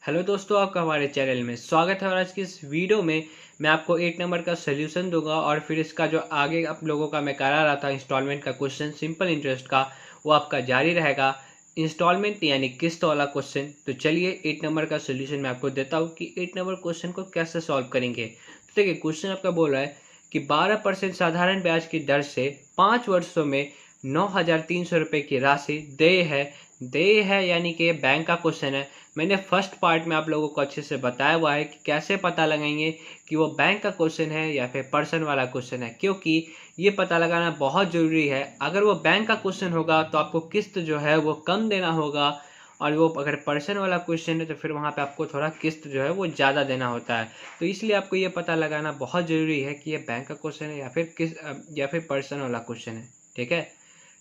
Hello दोस्तों, आपका हमारे चैनल में स्वागत है। और आज की इस वीडियो में मैं आपको 8 नंबर का सोल्यूशन दूंगा और फिर इसका जो आगे आप लोगों का मैं करा रहा था इंस्टॉलमेंट का क्वेश्चन सिंपल इंटरेस्ट का, वो आपका जारी रहेगा। इंस्टॉलमेंट यानी किस्त वाला क्वेश्चन। तो चलिए 8 नंबर का सोल्यूशन मैं आपको देता हूँ कि 8 नंबर क्वेश्चन को कैसे सॉल्व करेंगे। तो देखिए, क्वेश्चन आपका बोल रहा है कि 12% साधारण ब्याज की दर से 5 वर्षों में 9,300 रुपये की राशि देय है यानी कि बैंक का क्वेश्चन है। मैंने फर्स्ट पार्ट में आप लोगों को अच्छे से बताया हुआ है कि कैसे पता लगाएंगे कि वो बैंक का क्वेश्चन है या फिर पर्सन वाला क्वेश्चन है, क्योंकि ये पता लगाना बहुत ज़रूरी है। अगर वो बैंक का क्वेश्चन होगा तो आपको किस्त जो है वो कम देना होगा, और वो अगर पर्सन वाला क्वेश्चन है तो फिर वहाँ पे आपको थोड़ा किस्त जो है वो ज़्यादा देना होता है। तो इसलिए आपको ये पता लगाना बहुत ज़रूरी है कि ये बैंक का क्वेश्चन है या फिर पर्सन वाला क्वेश्चन है, ठीक है,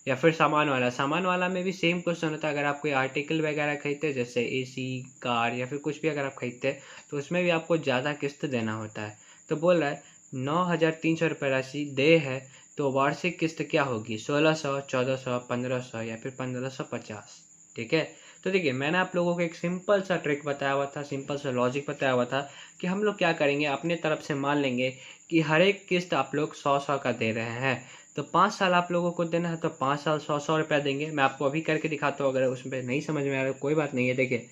या फिर सामान वाला में भी सेम क्वेश्चन होता है। अगर आप कोई आर्टिकल वगैरह खरीदते हैं जैसे एसी, कार या फिर कुछ भी अगर आप खरीदते हैं तो उसमें भी आपको ज़्यादा किस्त देना होता है। तो बोल रहा है 9,300 रुपये राशि देय है, तो वार्षिक किस्त क्या होगी? 1600, 1400, 1500 या फिर 1550, ठीक है। तो देखिए, मैंने आप लोगों को एक सिंपल सा ट्रिक बताया हुआ था, सिंपल सा लॉजिक बताया हुआ था कि हम लोग क्या करेंगे, अपने तरफ से मान लेंगे कि हर एक किस्त आप लोग 100 का दे रहे हैं। तो 5 साल आप लोगों को देना है, तो 5 साल 100 रुपया देंगे। मैं आपको अभी करके दिखाता हूँ, अगर उसमें नहीं समझ में आ रहा कोई बात नहीं है। देखिए,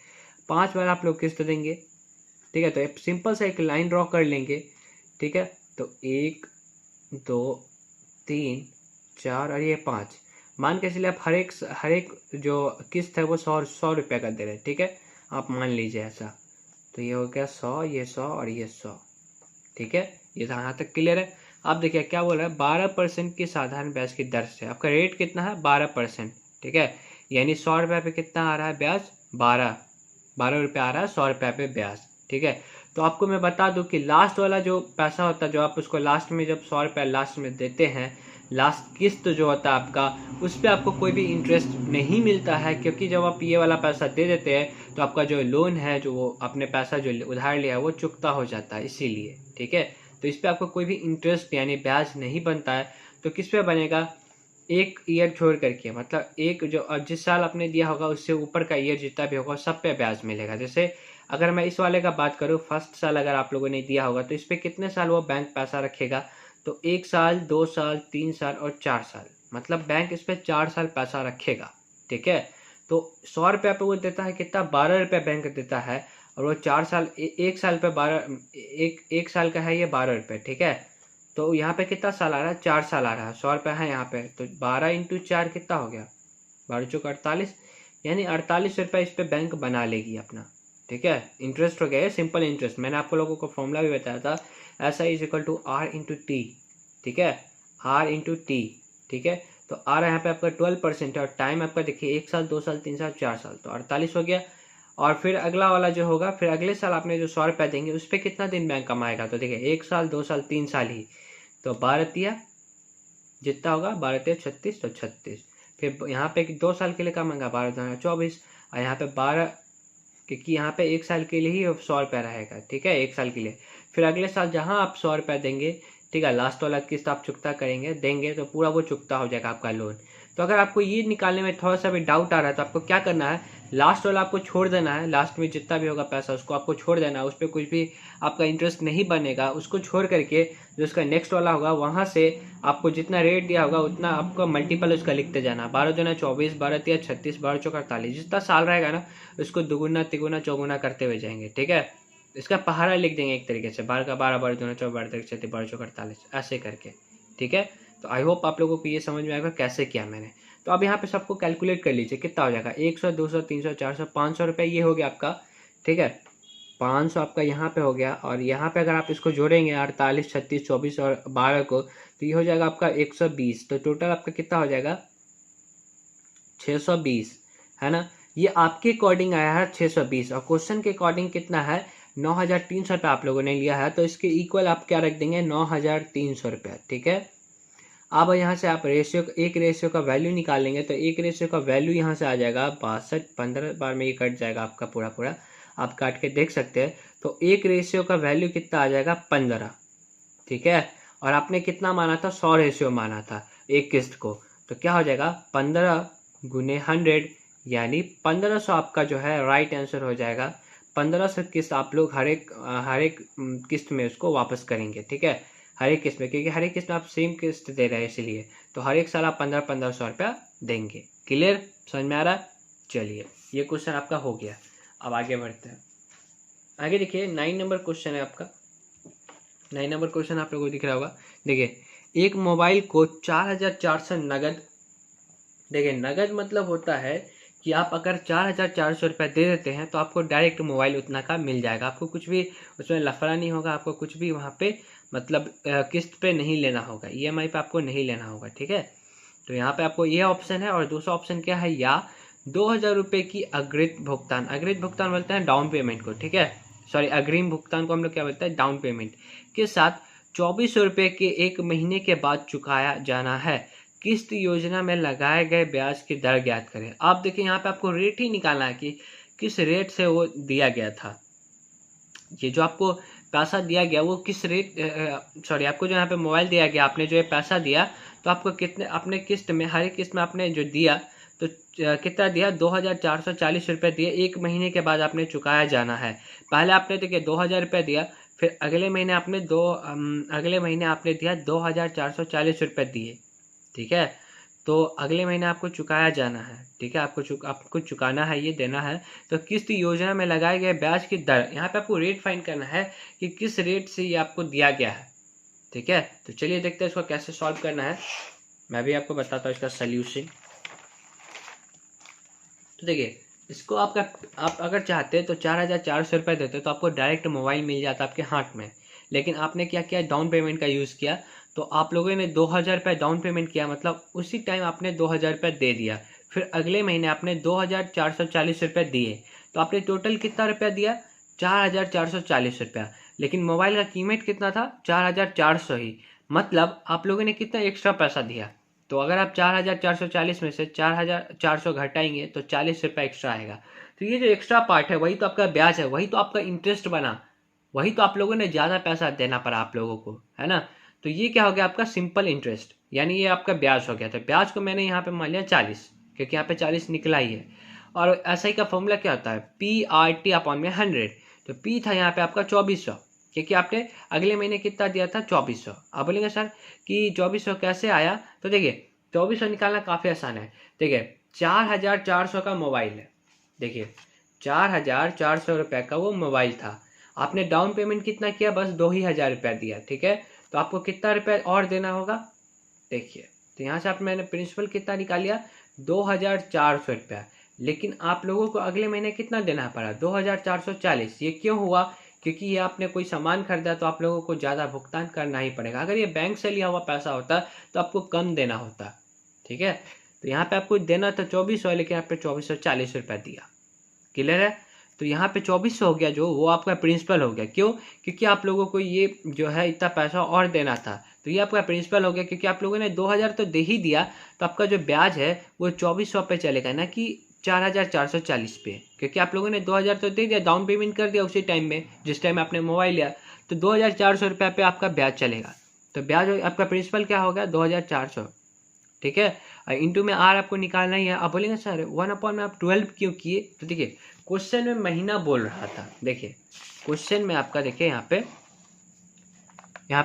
5 बार आप लोग किस्त देंगे, ठीक है। तो एक सिंपल सा एक लाइन ड्रॉ कर लेंगे, ठीक है। तो 1, 2, 3, 4 और ये 5 मान के चलिए आप हर एक जो किस्त है वो 100 रुपये का दे रहे हैं, ठीक है। आप मान लीजिए ऐसा। तो ये हो गया 100, ये 100 और ये 100, ठीक है। ये यहाँ तक क्लियर है। आप देखिए क्या बोल रहा है, 12% की साधारण ब्याज की दर से आपका रेट कितना है? 12%, ठीक है। यानी 100 रुपये पे कितना आ रहा है ब्याज? 12 रुपये आ रहा है 100 रुपये पे ब्याज, ठीक है। तो आपको मैं बता दूं कि लास्ट वाला जो पैसा होता है, जो आप उसको लास्ट में जब 100 रुपये लास्ट में देते हैं, लास्ट किस्त जो होता है आपका, उस पर आपको कोई भी इंटरेस्ट नहीं मिलता है, क्योंकि जब आप ये वाला पैसा दे देते हैं तो आपका जो लोन है, जो वो अपने पैसा जो उधार लिया है वो चुकता हो जाता है, इसीलिए, ठीक है। तो इस पर आपको कोई भी इंटरेस्ट यानी ब्याज नहीं बनता है। तो किस पे बनेगा? एक ईयर छोड़ करके, मतलब एक जो जिस साल आपने दिया होगा उससे ऊपर का ईयर जितना भी होगा सब पे ब्याज मिलेगा। जैसे अगर मैं इस वाले का बात करूँ, फर्स्ट साल अगर आप लोगों ने दिया होगा तो इस पर कितने साल वो बैंक पैसा रखेगा? तो 1 साल, 2 साल, 3 साल और 4 साल, मतलब बैंक इस पर 4 साल पैसा रखेगा, ठीक है। तो 100 रुपये पे वो देता है कितना? 12 रुपये बैंक देता है, और वो 4 साल, एक साल पे 12, एक साल का है ये 12 रुपये, ठीक है। तो यहाँ पे कितना साल आ रहा है? 4 साल आ रहा है। 100 रुपये है यहाँ पे, तो 12 इंटू 4 कितना हो गया? 12 चौक 48, यानी 48 रुपये इस पे बैंक बना लेगी अपना, ठीक है। इंटरेस्ट हो गया है, सिंपल इंटरेस्ट। मैंने आपको लोगों को फॉर्मूला भी बताया था, ऐसा is equal to R into T, ठीक है, आर इंटू टी, ठीक है। तो आर यहाँ पे आपका 12% है, और टाइम आपका देखिए 1 साल, 2 साल, 3 साल, 4 साल, तो 48 हो गया। और फिर अगला वाला जो होगा, फिर अगले साल आपने जो 100 रुपये देंगे उस पर कितना दिन बैंक कमाएगा? तो देखिए 1 साल, 2 साल, 3 साल ही, तो 12 तिया जितना होगा 12 तिया 36, तो 36। फिर यहाँ पे 2 साल के लिए कमाएगा, 12 दूना 24, और यहाँ पे 12, क्योंकि यहाँ पे 1 साल के लिए ही 100 रुपया रहेगा, ठीक है, 1 साल के लिए। फिर अगले साल जहाँ आप 100 रुपया देंगे, ठीक है, लास्ट वाला किस्त आप चुकता करेंगे, देंगे तो पूरा वो चुकता हो जाएगा आपका लोन। तो अगर आपको ये निकालने में थोड़ा सा भी डाउट आ रहा है तो आपको क्या करना है, लास्ट वाला आपको छोड़ देना है। लास्ट में जितना भी होगा पैसा उसको आपको छोड़ देना है, उस पर कुछ भी आपका इंटरेस्ट नहीं बनेगा। उसको छोड़ करके जो उसका नेक्स्ट वाला होगा वहाँ से आपको जितना रेट दिया होगा उतना आपको मल्टीपल उसका लिखते जाना। 12 दूना 24, 12 तिया 36, 12 चौक 48, जितना साल रहेगा ना उसको दुगुना तिगुना चौगुना करते हुए जाएंगे, ठीक है। इसका पहाड़ा लिख देंगे एक तरीके से, 12 का 12, 12 दूना 24, 12 तिया 36, 12 चौक 48, ऐसे करके, ठीक है। तो आई होप आप लोगों को ये समझ में आएगा कैसे किया मैंने। तो अब यहाँ पे सबको कैलकुलेट कर लीजिए कितना हो जाएगा। 100, 200, 300, 400, 500 रुपये ये हो गया आपका, ठीक है। 500 आपका यहाँ पे हो गया, और यहाँ पे अगर आप इसको जोड़ेंगे 48, 36, 24 और 12 को, तो ये हो जाएगा आपका 120। तो टोटल आपका कितना हो जाएगा? 620, है ना। ये आपके अकॉर्डिंग आया है 620, और क्वेश्चन के अकॉर्डिंग कितना है? 9,300 रुपये आप लोगों ने लिया है, तो इसके इक्वल आप क्या रख देंगे? 9,300 रुपये, ठीक है। अब यहाँ से आप एक रेशियो का वैल्यू निकालेंगे, तो एक रेशियो का वैल्यू यहाँ से आ जाएगा 62, 15 बार में ये कट जाएगा आपका पूरा पूरा, आप काट के देख सकते हैं। तो एक रेशियो का वैल्यू कितना आ जाएगा? 15, ठीक है। और आपने कितना माना था? 100 रेशियो माना था एक किस्त को, तो क्या हो जाएगा? 15 गुने 100, यानी 1500 आपका जो है राइट आंसर हो जाएगा। 1500 किस्त आप लोग हर एक किस्त में उसको वापस करेंगे, ठीक है। हर एक किस्त में, क्योंकि हर एक किस्त में आप सेम किस्त दे रहे हैं, इसीलिए तो हर एक साल आप 1500 रुपया देंगे। क्लियर, समझ में आ रहा है? चलिए, ये क्वेश्चन आपका हो गया। अब आगे बढ़ते हैं। आगे देखिए 9 नंबर क्वेश्चन है आपका। 9 नंबर क्वेश्चन आप लोगों को दिख रहा होगा। देखिए, एक मोबाइल को 4400 नगद, देखिए नगद मतलब होता है कि आप अगर 4400 रुपये दे देते हैं तो आपको डायरेक्ट मोबाइल उतना का मिल जाएगा। आपको कुछ भी उसमें लफड़ा नहीं होगा, आपको कुछ भी वहाँ पे मतलब किस्त पे नहीं लेना होगा, EMI पे आपको नहीं लेना होगा, ठीक है। तो यहाँ पे आपको ये ऑप्शन है। और दूसरा ऑप्शन क्या है, या 2000 रुपये की अग्रिम भुगतान, अग्रिम भुगतान बोलते हैं डाउन पेमेंट को, ठीक है। सॉरी, अग्रिम भुगतान को हम लोग क्या बोलते हैं, डाउन पेमेंट के साथ 2400 रुपये के 1 महीने के बाद चुकाया जाना है। किस्त योजना में लगाए गए ब्याज की दर ज्ञात करें। आप देखिए यहाँ पे आपको रेट ही निकालना है कि किस रेट से वो दिया गया था। ये जो आपको पैसा दिया गया वो किस रेट, सॉरी, आपको जो यहाँ पे मोबाइल दिया गया, आपने जो ये पैसा दिया तो आपको कितने, अपने किस्त में, हर एक किस्त में आपने जो दिया तो कितना दिया, 2440 रुपये दिए। 1 महीने के बाद आपने चुकाया जाना है। पहले आपने देखिए 2000 रुपये दिया, फिर अगले महीने आपने दिया 2440 रुपये दिए, ठीक है। तो अगले महीने आपको चुकाया जाना है, ठीक है। आपको चुकाना है, ये देना है। तो किस्त योजना में लगाए गए ब्याज की दर, यहाँ पे आपको रेट फाइंड करना है कि किस रेट से ये आपको दिया गया है, ठीक है। तो चलिए देखते हैं इसको कैसे सॉल्व करना है। मैं भी आपको बताता हूँ इसका सल्यूशन। तो देखिए, इसको आप अगर चाहते तो 4400 रुपये देते तो आपको डायरेक्ट मोबाइल मिल जाता आपके हाथ में। लेकिन आपने क्या किया, डाउन पेमेंट का यूज़ किया। तो आप लोगों ने 2000 रुपये डाउन पेमेंट किया, मतलब उसी टाइम आपने 2000 रुपये दे दिया। फिर अगले महीने आपने 2440 रुपये दिए। तो आपने टोटल कितना रुपया दिया, 4440 रुपया। लेकिन मोबाइल का कीमत कितना था, 4400 ही। मतलब आप लोगों ने कितना एक्स्ट्रा पैसा दिया। तो अगर आप 4440 में से 4400 घटाएंगे तो 40 रुपये एक्स्ट्रा आएगा। तो ये जो एक्स्ट्रा पार्ट है वही तो आपका ब्याज है, वही तो आपका इंटरेस्ट बना, वही तो आप लोगों ने ज़्यादा पैसा देना पड़ा आप लोगों को, है ना। तो ये क्या हो गया, आपका सिंपल इंटरेस्ट, यानी ये आपका ब्याज हो गया। तो ब्याज को मैंने यहाँ पे मान लिया 40, क्योंकि यहाँ पे 40 निकला ही है। और ऐसा ही का फॉर्मूला क्या होता है, PRT अपॉन में 100। तो P था यहाँ पे आपका 2400, क्योंकि आपने अगले महीने कितना दिया था, 2400। आप बोलेंगे सर कि 2400 कैसे आया, तो देखिए 2400 निकालना काफ़ी आसान है। देखिए 4400 का मोबाइल है, देखिए 4400 रुपये का वो मोबाइल था। आपने डाउन पेमेंट कितना किया, बस 2000 रुपया दिया, ठीक है। तो आपको कितना रुपया और देना होगा, देखिए। तो यहाँ से आप मैंने प्रिंसिपल कितना निकाल लिया, 2400 रुपया। लेकिन आप लोगों को अगले महीने कितना देना पड़ा, 2440। ये क्यों हुआ, क्योंकि ये आपने कोई सामान खरीदा तो आप लोगों को ज़्यादा भुगतान करना ही पड़ेगा। अगर ये बैंक से लिया हुआ पैसा होता तो आपको कम देना होता, ठीक है। तो यहाँ पे आपको देना था 2400, लेकिन यहाँ पे 2440 रुपया दिया। क्लियर है। तो यहाँ पे 2400 हो गया, जो वो आपका प्रिंसिपल हो गया। क्यों, क्योंकि आप लोगों को ये जो है इतना पैसा और देना था, तो ये आपका प्रिंसिपल हो गया। क्योंकि आप लोगों ने 2000 तो दे ही दिया, तो आपका जो ब्याज है वो 2400 पे चलेगा, ना कि 4440 पे। क्योंकि आप लोगों ने 2000 तो दे दिया, डाउन पेमेंट कर दिया उसी टाइम में जिस टाइम आपने मोबाइल लिया। तो 2400 रुपये पे आपका ब्याज चलेगा। तो ब्याज आपका प्रिंसिपल क्या होगा, 2400, ठीक है। इंटू में आर आपको निकालना ही है। आप बोलेंगे सर 1/में आप 12 क्यों किए, तो देखिए क्वेश्चन में महीना बोल रहा था। देखिए क्वेश्चन में आपका देखिए यहाँ पे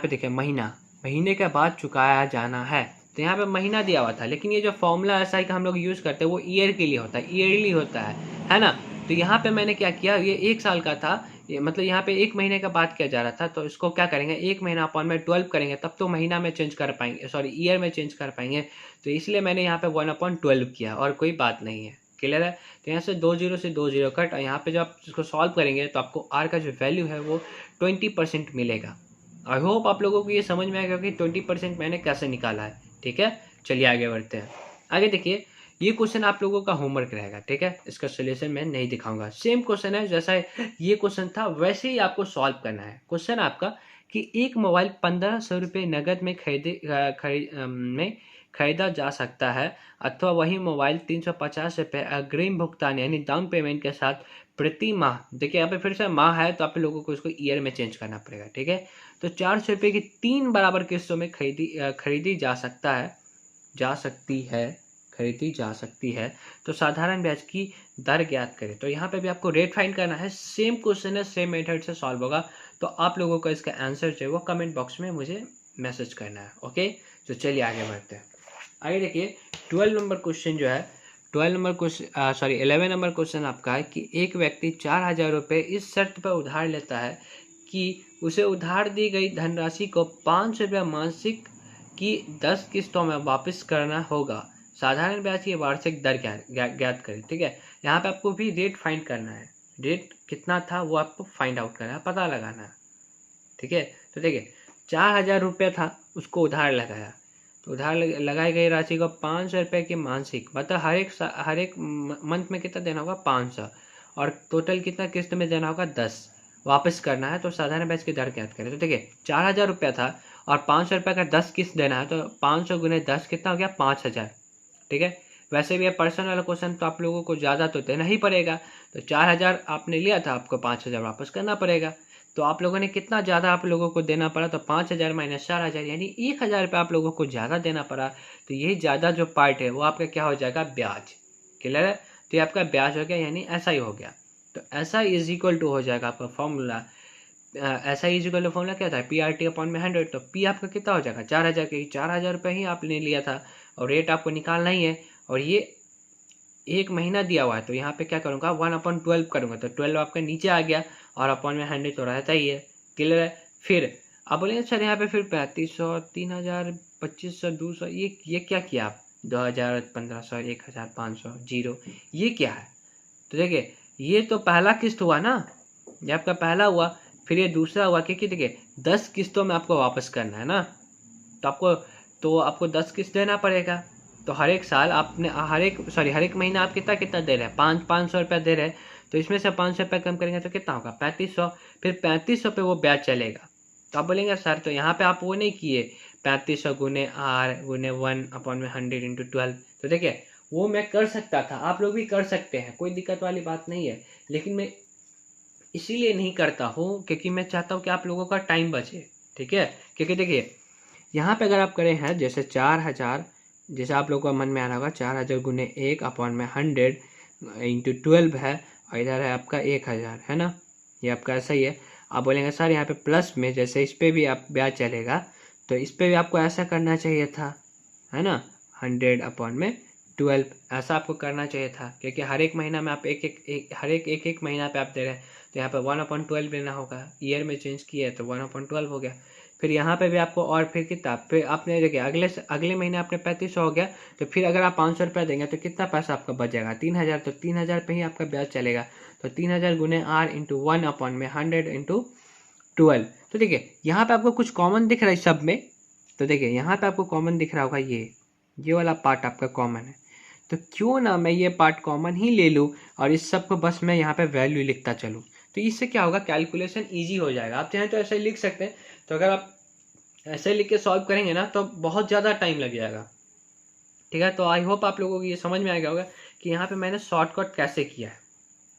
देखिए महीने के बाद चुकाया जाना है। तो यहाँ पे महीना दिया हुआ था, लेकिन ये जो फॉर्मूला एसआई का हम लोग यूज़ करते हैं वो ईयर के लिए होता है, ईयरली होता है ना। तो यहाँ पे मैंने क्या किया, ये 1 साल का था, ये मतलब यहाँ पे 1 महीने का बात किया जा रहा था। तो इसको क्या करेंगे, 1 महीना अपॉन में 12 करेंगे, तब तो महीना में चेंज कर पाएंगे, सॉरी ईयर में चेंज कर पाएंगे। तो इसलिए मैंने यहाँ पे 1/12 किया, और कोई बात नहीं है। क्लियर है। तो यहाँ से 20 से 20 कट, और यहाँ पे जब आप इसको सॉल्व करेंगे तो आपको आर का जो वैल्यू है वो 20% मिलेगा। आई होप आप लोगों को ये समझ में आएगा कि 20% मैंने कैसे निकाला है, ठीक है। चलिए आगे बढ़ते हैं। आगे देखिए, ये क्वेश्चन आप लोगों का होमवर्क रहेगा, ठीक है। इसका सोल्यूशन मैं नहीं दिखाऊंगा, सेम क्वेश्चन है जैसा ये क्वेश्चन था वैसे ही आपको सॉल्व करना है। क्वेश्चन आपका कि एक मोबाइल 1500 रुपये नगद में खरीदा जा सकता है, अथवा वही मोबाइल 350 रुपये अग्रिम भुगतान यानी डाउन पेमेंट के साथ प्रति माह, देखिए यहाँ पे फिर से माह है तो आप लोगों को इसको ईयर में चेंज करना पड़ेगा, ठीक है। तो 400 रुपये की 3 बराबर किस्तों में खरीदी जा सकती है खरीदी जा सकती है। तो साधारण ब्याज की दर ज्ञात करें। तो यहाँ पे भी आपको रेट फाइंड करना है। सेम क्वेश्चन है, सेम मेथड से सॉल्व होगा। तो आप लोगों को इसका आंसर जो है वो कमेंट बॉक्स में मुझे मैसेज करना है। ओके, तो चलिए आगे बढ़ते हैं। आगे देखिए 12 नंबर क्वेश्चन जो है, 11 नंबर क्वेश्चन आपका है कि एक व्यक्ति 4,000 रुपये इस शर्त पर उधार लेता है कि उसे उधार दी गई धनराशि को 500 रुपये मासिक की 10 किस्तों में वापस करना होगा। साधारण ब्याज की वार्षिक दर ज्ञात करें। ठीक है, यहाँ पे आपको भी रेट फाइंड करना है। रेट कितना था वो आपको फाइंड आउट करना है, पता लगाना है। ठीक है, तो देखिए 4,000 रुपये था, उसको उधार लगाया। तो उधार लगाई गई राशि को 500 रुपये की मासिक, मतलब हर एक मंथ में कितना देना होगा 500, और टोटल कितना किस्त में देना होगा 10, वापस करना है। तो साधारण ब्याज की दर ज्ञात करें। तो देखिए 4,000 रुपया था और 500 रुपये का 10 किस्त देना है, तो 500 गुने 10 कितना हो गया 5,000। ठीक है, वैसे भी ये पर्सनल वाला क्वेश्चन तो आप लोगों को ज़्यादा तो देना ही पड़ेगा। तो 4,000 आपने लिया था, आपको 5,000 वापस करना पड़ेगा। तो आप लोगों ने कितना ज़्यादा आप लोगों को देना पड़ा, तो 5,000 माइनस 4,000 यानी 1,000 रुपये आप लोगों को ज़्यादा देना पड़ा। तो ये ज़्यादा जो पार्ट है वो आपका क्या हो जाएगा, ब्याज। क्लियर है, तो ये आपका ब्याज हो गया, यानी ऐसा ही हो गया। तो ऐसा इज इक्वल टू हो जाएगा आपका फॉर्मूला। ऐसा इज इक्वल टू फॉर्मूला क्या था, PRT अपॉन में 100। तो P आपका कितना हो जाएगा 4,000 के 4,000 रुपये ही आपने लिया था, और रेट आपको निकालना ही है। और ये एक महीना दिया हुआ है, तो यहाँ पे क्या करूँगा 1/12 करूँगा। तो 12 आपका नीचे आ गया, और अपॉन में 100 तो रहता ही है। क्लियर है। फिर आप बोलेंगे सर यहाँ पे फिर 3,500, 3,000, 2,500, 200, ये क्या किया आप, 2,000, 1,500, 1,500, 0, ये क्या है। तो देखिए ये तो पहला किस्त हुआ ना, ये आपका पहला हुआ, फिर ये दूसरा हुआ, क्योंकि देखिए 10 किस्तों में आपको वापस करना है ना। तो आपको 10 किस्त देना पड़ेगा। तो हर एक साल आपने हर एक महीना आप कितना कितना दे रहे हैं, 500 रुपया दे रहे हैं। तो इसमें से 500 रुपये कम करेंगे तो कितना होगा 3,500। फिर 3,500 पे वो ब्याज चलेगा। तो आप बोलेंगे सर तो यहाँ पे आप वो नहीं किए 3,500 गुने R गुने 1/100 इंटू 12। तो देखिए वो मैं कर सकता था, आप लोग भी कर सकते हैं, कोई दिक्कत वाली बात नहीं है। लेकिन मैं इसीलिए नहीं करता हूँ क्योंकि मैं चाहता हूँ कि आप लोगों का टाइम बचे। ठीक है, क्योंकि देखिए यहाँ पे अगर आप करें हैं जैसे 4,000, जैसे आप लोगों का मन में आ रहा होगा 4,000 गुने 1/100 इंटू 12 है, और इधर है आपका 1,000, है ना। ये आपका ऐसा ही है। आप बोलेंगे सर यहाँ पे प्लस में जैसे इस पर भी आप ब्याज चलेगा, तो इस पर भी आपको ऐसा करना चाहिए था, है ना, 100/12 ऐसा आपको करना चाहिए था। क्योंकि हर एक महीना में आप हर एक महीना पे आप दे रहे हैं, तो यहाँ पे 1/12 लेना होगा। ईयर में चेंज किया है तो 1/12 हो गया। फिर यहाँ पे भी आपको, और फिर कितना, फिर आपने देखिए अगले महीने आपने 3,500 हो गया। तो फिर अगर आप 500 रुपया देंगे तो कितना पैसा आपका बच जाएगा 3,000। तो 3,000 पे ही आपका ब्याज चलेगा। तो 3,000 गुने R इंटू 1/100 इंटू 12। तो देखिए यहाँ पे आपको कुछ कॉमन दिख रहा है सब में। तो देखिए यहाँ पे आपको कॉमन दिख रहा होगा, ये वाला पार्ट आपका कॉमन है। तो क्यों ना मैं ये पार्ट कॉमन ही ले लूँ, और इस सब को बस मैं यहाँ पे वैल्यू लिखता चलूँ। तो इससे क्या होगा, कैलकुलेशन ईजी हो जाएगा। आप चाहें तो ऐसे ही लिख सकते हैं। तो अगर आप ऐसे लिख के सॉल्व करेंगे ना तो बहुत ज़्यादा टाइम लग जाएगा। ठीक है, तो आई होप आप लोगों को ये समझ में आ गया होगा कि यहाँ पे मैंने शॉर्टकट कैसे किया है।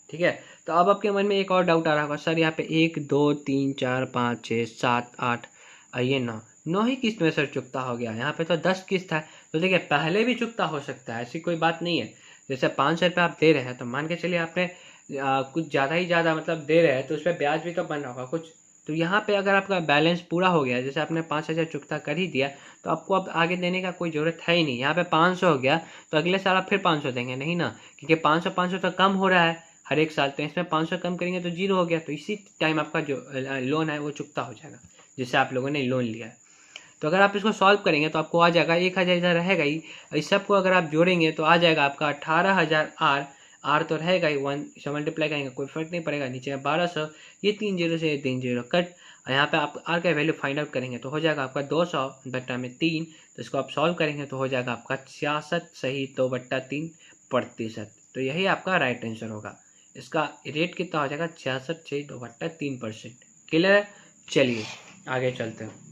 ठीक है, तो अब आपके मन में एक और डाउट आ रहा होगा, सर यहाँ पे 1 2 3 4 5 6 7 8 और ये 9 ही किस्त में सर चुकता हो गया। यहाँ पे तो 10 किस्त है। तो देखिए पहले भी चुकता हो सकता है, ऐसी कोई बात नहीं है। जैसे 500 रुपये आप दे रहे हैं, तो मान के चलिए आपने कुछ ज़्यादा ही ज़्यादा मतलब दे रहे हैं, तो उस पर ब्याज भी तो बन रहा होगा कुछ। तो यहाँ पे अगर आपका बैलेंस पूरा हो गया, जैसे आपने 5,000 चुकता कर ही दिया, तो आपको अब आगे देने का कोई ज़रूरत है ही नहीं। यहाँ पे 500 हो गया, तो अगले साल आप फिर 500 देंगे नहीं ना, क्योंकि 500 तो कम हो रहा है हर एक साल। तो इसमें 500 कम करेंगे तो 0 हो गया। तो इसी टाइम आपका जो लोन है वो चुकता हो जाएगा, जिससे आप लोगों ने लोन लिया है। तो अगर आप इसको सॉल्व करेंगे तो आपको आ जाएगा 1,000 इधर रहेगा ही। इस सब को अगर आप जोड़ेंगे तो आ जाएगा आपका 18,000 R तो रहेगा ही, 1 से मल्टीप्लाई करेंगे कोई फर्क नहीं पड़ेगा। नीचे 1,200, ये 3 0 से 3 0 कट। यहाँ पे आप R का वैल्यू फाइंड आउट करेंगे तो हो जाएगा आपका 200/3। तो इसको आप सॉल्व करेंगे तो हो जाएगा आपका 66 सही 2/3%। तो यही आपका राइट आंसर होगा। इसका रेट कितना हो जाएगा 66 सही 2/3%। क्लियर है, चलिए आगे चलते हैं।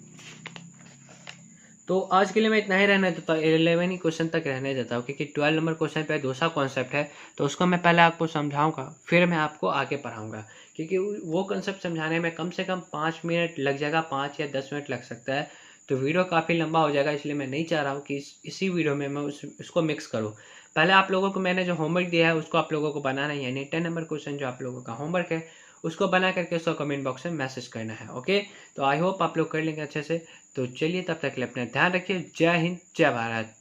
तो आज के लिए मैं इतना ही रहने देता हूँ, 11 ही क्वेश्चन तक रहने देता हूँ, क्योंकि 12 नंबर क्वेश्चन पे दूसरा कॉन्सेप्ट है, तो उसको मैं पहले आपको समझाऊंगा, फिर मैं आपको आगे पढ़ाऊंगा। क्योंकि वो कॉन्सेप्ट समझाने में कम से कम 5 मिनट लग जाएगा, 5 या 10 मिनट लग सकता है। तो वीडियो काफ़ी लंबा हो जाएगा, इसलिए मैं नहीं चाह रहा हूँ कि इसी वीडियो में मैं उसको मिक्स करूँ। पहले आप लोगों को मैंने जो होमवर्क दिया है उसको आप लोगों को बनाना है, यानी 10 नंबर क्वेश्चन जो आप लोगों का होमवर्क है उसको बना करके उसको कमेंट बॉक्स में मैसेज करना है। ओके, तो आई होप आप लोग कर लेंगे अच्छे से। तो चलिए, तब तक के लिए अपना ध्यान रखिए। जय हिंद, जय भारत।